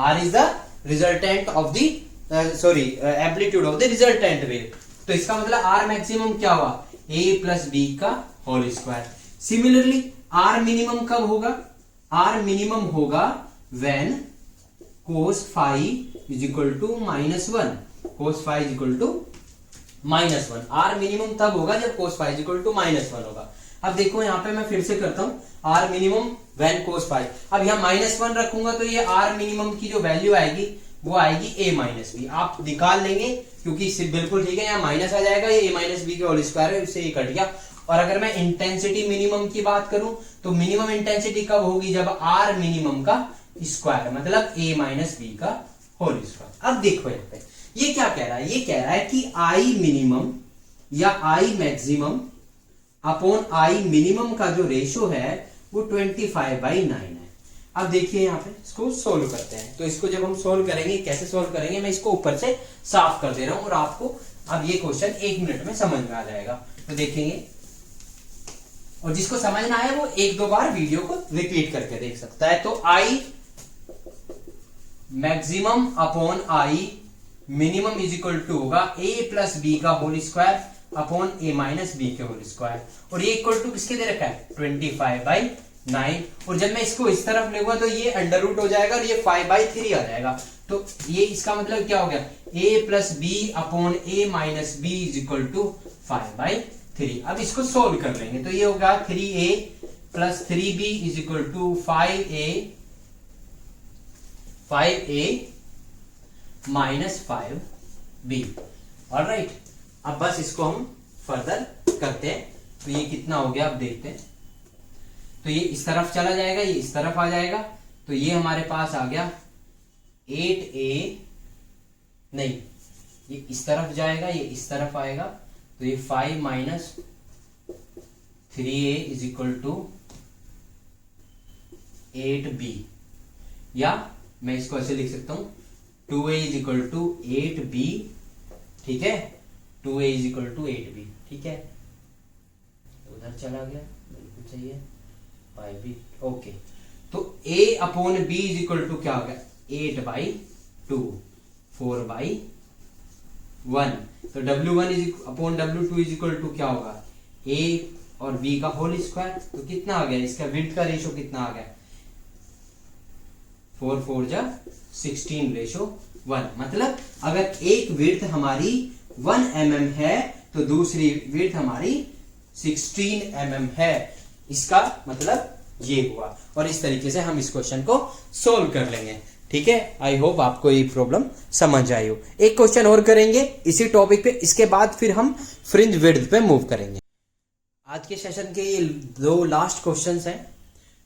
R is the resultant of the amplitude of the resultant wave. तो इसका मतलब R मैक्सिमम क्या हुआ, A प्लस B का whole square. Similarly R minimum कब होगा, R मिनिमम होगा when cos phi is equal to -1, cos phi is equal to -1। R minimum तब होगा जब cos phi is equal to -1 होगा। अब देखो यहाँ पे मैं फिर से करता हूँ, r minimum when cos phi. अब यहाँ -1 रखूंगा तो ये आर मिनिमम की जो वैल्यू आएगी वो आएगी a माइनस बी। आप निकाल लेंगे क्योंकि बिल्कुल ठीक है, यहाँ माइनस आ जाएगा, ये a माइनस बी के होल स्क्वायर है, इससे ये कट गया। और अगर मैं इंटेंसिटी मिनिमम की बात करूं तो मिनिमम इंटेंसिटी कब होगी, जब आर मिनिमम का स्क्वायर, मतलब a माइनस बी का होल स्क्वायर। अब देखो यहाँ पे ये क्या कह रहा है, ये कह रहा है कि आई मिनिमम या आई मैक्सिमम अपॉन आई मिनिमम का जो रेशो है वो 25/9 है। अब देखिए यहाँ पे इसको सोल्व करते हैं। तो इसको जब हम सोल्व करेंगे, कैसे सोल्व करेंगे, मैं इसको ऊपर से साफ कर दे रहा हूं और आपको अब ये क्वेश्चन 1 मिनट में समझ में आ जाएगा। तो देखेंगे, और जिसको समझ ना आए वो 1-2 बार वीडियो को रिपीट करके देख सकता है। तो I maximum upon I minimum is equal to होगा a प्लस बी का whole square upon a minus b के होल स्क्वायर, और ये इक्वल टू किसके दे रखा है, 25/9। और जब मैं इसको इस तरफ लूंगा तो ये अंडर रूट हो जाएगा और ये 5/3 आ जाएगा। तो ये इसका मतलब क्या हो गया, a plus b upon a minus b is equal to 5/3। अब इसको सोल्व कर लेंगे तो ये होगा 3a plus 3b is equal to 5a minus 5b। Alright, अब बस इसको हम फर्दर करते हैं। तो ये कितना हो गया, अब देखते हैं। तो ये इस तरफ चला जाएगा, ये इस तरफ आ जाएगा, तो ये हमारे पास आ गया 8a, नहीं ये इस तरफ जाएगा, ये इस तरफ आएगा, तो ये 5 minus 3a is equal to 8b, या मैं इसको ऐसे लिख सकता हूं 2a is equal to 8b, ठीक है, 2a is equal to 8b, ठीक है। उधर चला गया, बिल्कुल सही है, 5b, ओके। तो a upon b is equal to क्या हो गया, 8/2, 4/1। तो w1 is upon w2 is equal to क्या होगा, a और b का होल स्क्वायर। तो कितना आ गया, इसका विड्थ का रेशो कितना आ गया, 4 4 जा 16/1। मतलब अगर एक विड्थ हमारी 1 mm है तो दूसरी विड्थ हमारी 16 mm है, इसका मतलब ये हुआ। और इस तरीके से हम इस क्वेश्चन को सोल्व कर लेंगे, ठीक है। आई होप आपको ये प्रॉब्लम समझ आई हो। एक क्वेश्चन और करेंगे इसी टॉपिक पे, इसके बाद फिर हम फ्रिंज विड्थ पे मूव करेंगे। आज के सेशन के ये 2 लास्ट क्वेश्चंस हैं।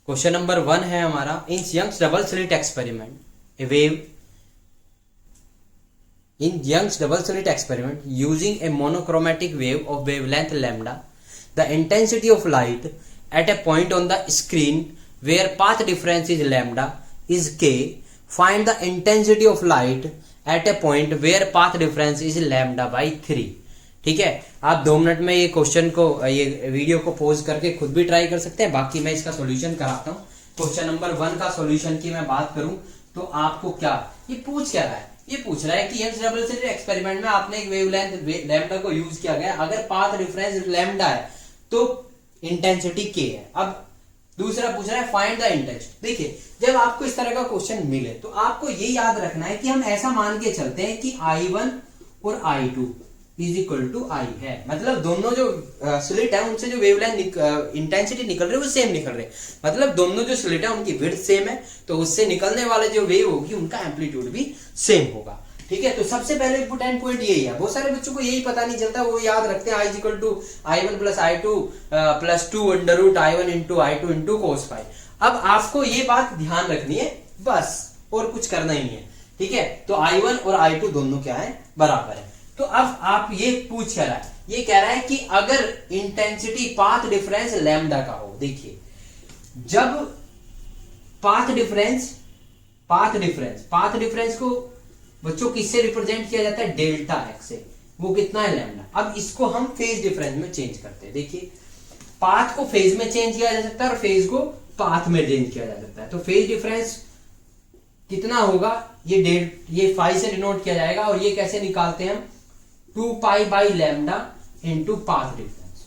क्वेश्चन नंबर 1 है हमारा, in Young's double slit experiment a wave in Young's double slit experiment using a monochromatic wave of wavelength lambda, the intensity of light at a point on the screen where path difference is lambda is k. Find the intensity of light at a point where path difference is lambda by 3। ठीक है, आप 2 minute में ये question को, ये video को pause करके खुद भी ट्राई कर सकते हैं। बाकी मैं इसका सॉल्यूशन कराता हूँ। क्वेश्चन नंबर 1 का सॉल्यूशन की मैं बात करूं तो आपको क्या ये पूछ क्या रहा है, ये पूछ रहा है कि यंग्स डबल स्लिट एक्सपेरिमेंट में आपने एक वेवलेंथ लैम्डा को यूज किया गया, अगर पाथ डिफरेंस लैम्डा है तो इंटेंसिटी के है। अब दूसरा पूछ रहा है फाइंड द इंटेंसिटी। देखिए, जब आपको इस तरह का क्वेश्चन मिले तो आपको ये याद रखना है कि हम ऐसा मान के चलते हैं कि I1 और I2 इज इक्वल टू आई है, मतलब दोनों जो स्लिट है उनसे जो वेवलेंथ इंटेंसिटी निकल रही है वो सेम निकल रही है, मतलब दोनों जो स्लिट है उनकी विड्थ सेम है, तो उससे निकलने वाले जो वेव होगी उनका एम्पलीट्यूड भी सेम होगा। ठीक है, तो सबसे पहले इंपोर्टेंट पॉइंट यही है। बहुत सारे बच्चों को यही पता नहीं चलता, वो याद रखते हैं I is equal to I1 plus I2 plus 2 under root I1 into I2 into cos phi. अब आपको ये बात ध्यान रखनी है बस, और कुछ करना ही नहीं है। ठीक है, तो I1 और I2 दोनों क्या है, बराबर है। तो अब आप ये पूछ क्या रहा है, ये कह रहा है कि अगर इंटेंसिटी पाथ डिफरेंस लैम्डा का हो, देखिए जब पाथ डिफरेंस को बच्चों किससे रिप्रेजेंट किया जाता है, डेल्टा एक्स से, वो कितना है, लैम्डा। अब इसको हम फेज डिफरेंस में चेंज करते हैं। देखिए, पाथ को फेज में चेंज किया जा सकता है और फेज को पाथ में चेंज किया जा सकता है। तो फेज डिफरेंस कितना होगा, ये फाई से डिनोट किया जाएगा, और ये कैसे निकालते हैं हम, 2 pi by lambda into path difference.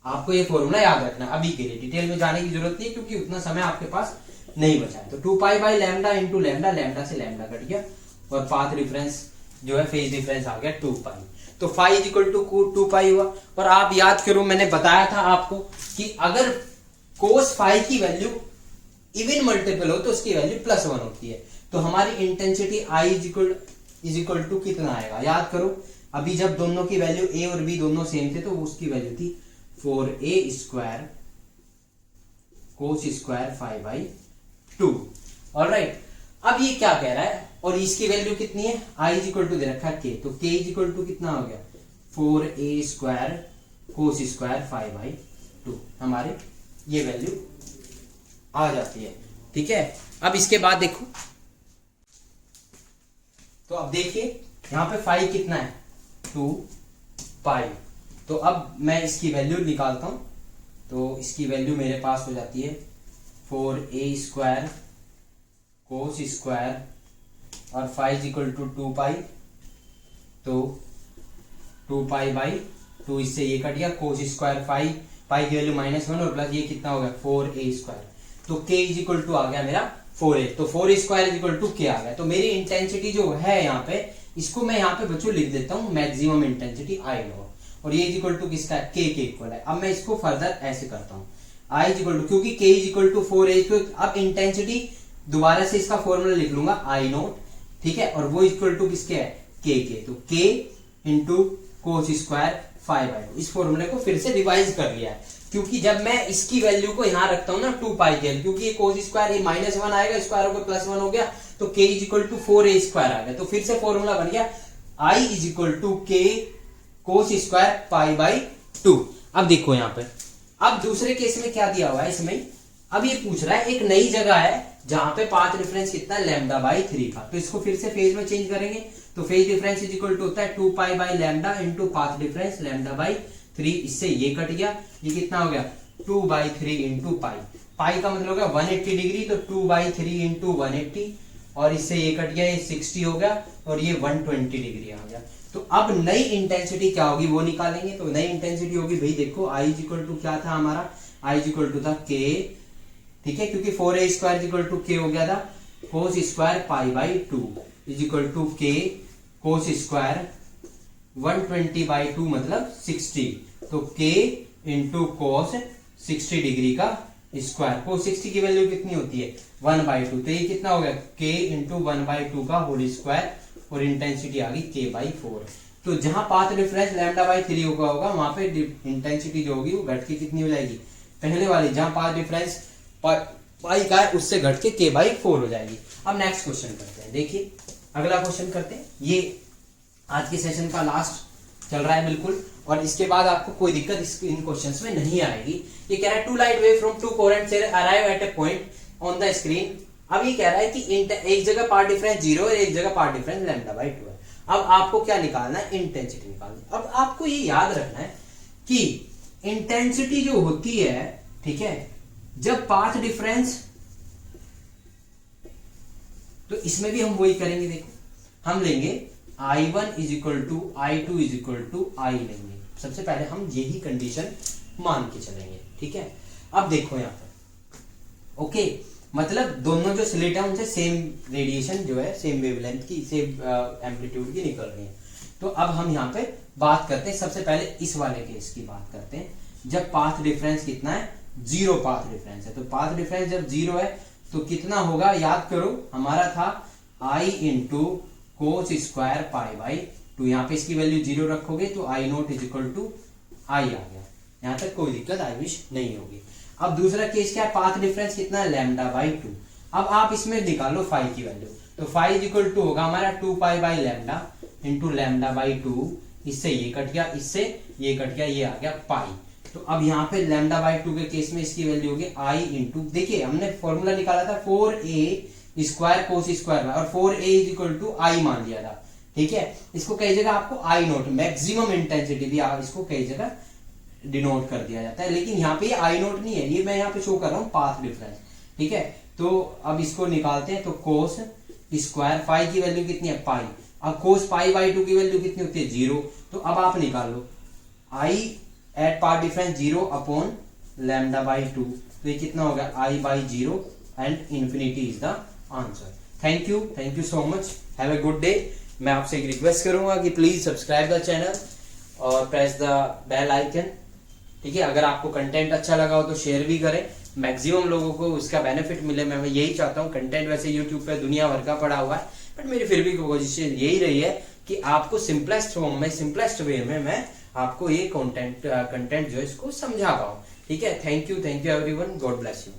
आपको ये फॉर्मूला याद रखना, अभी के लिए डिटेल में जाने की जरूरत नहीं, क्योंकि उतना समय आपके पास नहीं बचा है। तो 2 pi by lambda into lambda, lambda से लैम्डा कट गया, और पाथ डिफरेंस जो है फेज डिफरेंस आ गया 2 पाई। तो फाई इज इक्वल टू 2 पाई हुआ। और आप याद करो, मैंने बताया था आपको कि अगर कोस फाई की वैल्यू इवन मल्टीपल हो तो उसकी वैल्यू +1 होती है। तो हमारी intensity I is equal to कितना आएगा, याद करो। अभी जब दोनों की वैल्यू ए और बी दोनों सेम थे तो उसकी वैल्यू थी 4a² कोस स्क्वायर 5/2। ऑलराइट, अब ये क्या कह रहा है और इसकी वैल्यू कितनी है, आई इज इक्वल टू दे रखा है k, तो k इज इक्वल टू कितना हो गया 4a² कोस स्क्वायर 5/2। हमारे ये वैल्यू आ जाती है। ठीक है, अब इसके बाद देखो, तो अब देखिए यहां पे फाई कितना है 2 पाई। तो अब मैं इसकी वैल्यू निकालता हूं, तो इसकी वैल्यू मेरे पास हो जाती है 4a² कोस स्क्वायर और फाई इज इक्वल टू 2 पाई, तो 2 पाई/2, इससे ये कट गया, कोस स्क्वायर पाई की वैल्यू -1 और प्लस ये कितना हो गया 4a², तो k इज इक्वल टू आ गया मेरा 4a, तो 4a² is equal to k आ गया। तो मेरी इंटेंसिटी जो है यहाँ पे, इसको मैं यहाँ पे बच्चों लिख देता हूँ मैक्सिमम इंटेंसिटी आई नो, और ये इज इक्वल टू किसका है, k के इक्वल है। अब मैं इसको फर्दर ऐसे करता हूँ, I इज इक्वल टू, क्योंकि k is equal to 4a, तो अब इंटेंसिटी दोबारा से इसका फॉर्मूला लिख लूंगा आई नोट, ठीक है, और वो इक्वल टू किसके है k के, तो k इंटू कोस स्क्वायर 5/2। इस फॉर्मूले को फिर से रिवाइज कर लिया है, क्योंकि जब मैं इसकी वैल्यू को यहाँ रखता हूँ ना 2 पाई के, क्योंकि ये कोस स्क्वायर ये -1 आएगा, स्क्वायर होकर +1 हो गया, तो k is equal to 4a² आ गया। तो फिर से फॉर्मूला बन गया I is equal to k cos square 5/2। अब देखो यहाँ पे, अब दूसरे केस में क्या दिया हुआ है इसमें, अब ये पूछ रहा है एक नई जगह है जहां पे पाथ डिफरेंस कितना है λ/3 का, तो इसको फिर से फेज में चेंज करेंगे, तो phase difference is equal to होता है 2 पाई/λ इंटू पाथ डिफरेंस λ/3, इससे ये कट गया, ये कितना हो गया 2/3 इंटू पाई, पाई का मतलब हो गया 180 डिग्री, तो 2/3 इंटू 180, और इससे ये कट गया, ये 60 हो गया, और ये 120 डिग्री आ गया। तो अब नई इंटेंसिटी क्या होगी वो निकालेंगे, तो नई इंटेंसिटी होगी भाई देखो, आई इज इक्वल टू क्या था हमारा, आई इज इक्वल टू था k, ठीक है, क्योंकि 4a² is equal to k हो गया था, cos square 5/2 is equal to k cos square 120/2 मतलब 60, तो k इंटू कोस 60 डिग्री का स्क्वायर, कोस 60 की वैल्यू कितनी होती है 1/2, तो ये कितना हो गया k इंटू 1/2 का होल स्क्वायर, और इंटेंसिटी आ गई k/4। तो जहां पाथ डिफरेंस λ/3 होगा वहां पे इंटेंसिटी जो होगी वो घट के कितनी हो जाएगी, पहले वाली जहां पाथ डिफरेंस पाई का है उससे घट के k/4 हो जाएगी। अब नेक्स्ट क्वेश्चन करते हैं, देखिए अगला क्वेश्चन करते हैं, ये आज के सेशन का लास्ट चल रहा है बिल्कुल, और इसके बाद आपको कोई दिक्कत इन क्वेश्चंस में नहीं आएगी। ये कह रहा है 2 light wave from 2 coherent cell arrive at a point on the screen. अब ये कह रहा है कि एक जगह पाथ डिफरेंस 0 और एक जगह पाथ डिफरेंस λ/2 है। अब आपको क्या निकालना है, इंटेंसिटी निकालनी है। अब आपको ये याद रखना है कि इंटेंसिटी जो होती है, ठीक है, जब पाथ डिफरेंस, तो इसमें भी हम वही करेंगे, देखो हम लेंगे I1 is equal to I2 is equal to I लेंगे, सबसे पहले हम यही कंडीशन मान के चलेंगे, ठीक है। अब देखो यहां पर ओके, मतलब दोनों जो स्लिट है उनसे सेम रेडिएशन जो है, सेम वेवलेंथ की, सेम एम्पलीट्यूड की निकल रही है। तो अब हम यहाँ पे बात करते हैं, सबसे पहले इस वाले केस की बात करते हैं, जब पाथ डिफरेंस कितना है 0 पाथ डिफरेंस है। तो पाथ डिफरेंस जब 0 है तो कितना होगा, याद करो हमारा था I इंटू कोस स्क्वायर 5/2, यहाँ पे इसकी वैल्यू 0 रखोगे तो I naught is equal to I आ गया, यहाँ तक कोई दिक्कत आई विश नहीं होगी। अब दूसरा केस क्या है, पाथ डिफरेंस कितना है λ/2। अब आप इसमें निकालो फाई की वैल्यू, तो फाई इज इक्वल टू होगा हमारा 2 पाई/λ इंटू λ/2, इससे ये कट गया, इससे ये कट गया, ये आ गया पाई। तो अब यहाँ पे λ/2 के केस में इसकी वैल्यू होगी I इंटू, देखिए हमने फॉर्मूला निकाला था 4a² कोस स्क्वायर, और 4a is equal to I मान लिया था, ठीक है। इसको कई जगह आपको I नोट मैक्सिमम इंटेंसिटी भी आप इसको कई जगह डिनोट कर दिया जाता है, लेकिन यहाँ पे I नोट नहीं है, ये मैं यहाँ पे शो कर रहा हूँ पाथ डिफरेंस, ठीक है। तो अब इसको निकालते हैं, तो कोस स्क्वायर फाई की वैल्यू कितनी है पाई, अब कोस पाई/2 की वैल्यू कितनी होती है 0। तो अब आप निकाल लो I at path difference 0 upon λ/2, तो ये कितना हो गया I/0 and infinity is the answer. Thank you so much, have a good day. मैं आपसे एक रिक्वेस्ट करूंगा कि प्लीज सब्सक्राइब द चैनल और प्रेस द बेल आइकन। ठीक है, अगर आपको कंटेंट अच्छा लगा हो तो शेयर भी करें, मैक्सिमम लोगों को उसका बेनिफिट मिले। मैं यही चाहता हूँ। कंटेंट वैसे यूट्यूब पे दुनिया भर का पड़ा हुआ है, बट मेरी फिर भी कोशिश यही रही है कि आपको सिंपलेस्ट फॉर्म में, सिंपलेस्ट वे में मैं आपको ये कंटेंट जो है इसको समझा पाऊँ। ठीक है, thank you everyone, God bless you.